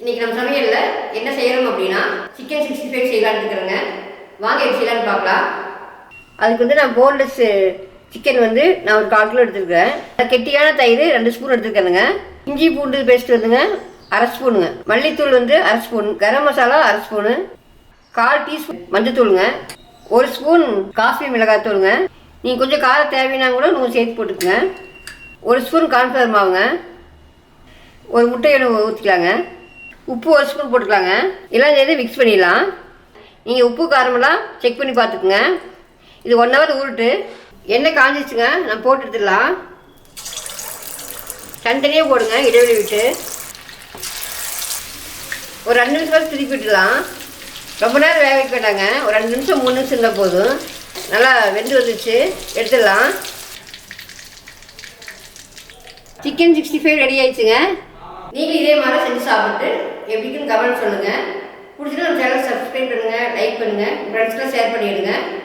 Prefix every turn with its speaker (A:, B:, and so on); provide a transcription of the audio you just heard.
A: இன்றைக்கி நம்ம சமையலில் என்ன செய்கிறோம் அப்படின்னா சிக்கன் 65 செய்யலான்னு இருக்கிறேங்க. வாங்க எப்படி செய்யலான்னு பார்க்கலாம். அதுக்கு வந்து நான் போன்லெஸ் சிக்கன் வந்து நான் ஒரு 1/4 கிலோ எடுத்துருக்கேன். கெட்டியான தயிர் 2 ஸ்பூன் எடுத்துருக்கேனுங்க. இஞ்சி பூண்டு பேஸ்ட் வந்துங்க 1/2 ஸ்பூனுங்க. மல்லித்தூள் வந்து 1/2 spoon. Garam masala 1/2 spoon. 1/4 teaspoon மஞ்சத்தூளுங்க. 1 ஸ்பூன் காஷ்மீர் மிளகாத்தூளுங்க. நீங்கள் கொஞ்சம் காரம் தேவைன்னா கூட நீங்கள் சேர்த்து போட்டுக்குங்க. 1 ஸ்பூன் கார்ன்ஃப்ளவர் மாவுங்க. ஒரு முட்டையை ஊற்றிக்கலாங்க. உப்பு 1 ஸ்பூன் போட்டுக்கலாங்க. எல்லாம் சேர்த்து மிக்ஸ் பண்ணிடலாம். நீங்கள் உப்பு காரமெல்லாம் செக் பண்ணி பார்த்துக்குங்க. இது 1 ஹவர் ஊறிட்டு எண்ணெய் காஞ்சிச்சுங்க. நான் போட்டு எடுத்துடலாம். தனித்தனியாக போடுங்க, இடைவெளி விட்டு. ஒரு 2 நிமிஷம் திருப்பி விட்டுடலாம். ரொம்ப நேரம் வேக வைக்க வேண்டாங்க. ஒரு 2 நிமிஷம் 3 நிமிஷம் இருந்தால் போதும். நல்லா வெந்து வந்துச்சு, எடுத்துடலாம். சிக்கன் 65 ரெடி ஆயிடுச்சுங்க. நீங்கள் இதே மாதிரி செஞ்சு சாப்பிட்டு எப்படின்னு கமெண்ட் சொல்லுங்கள். பிடிச்சிட்டு நம்ம சேனலை சப்ஸ்கிரைப் பண்ணுங்கள், லைக் பண்ணுங்கள், ஃப்ரெண்ட்ஸ்க்கெலாம் ஷேர் பண்ணிவிடுங்க.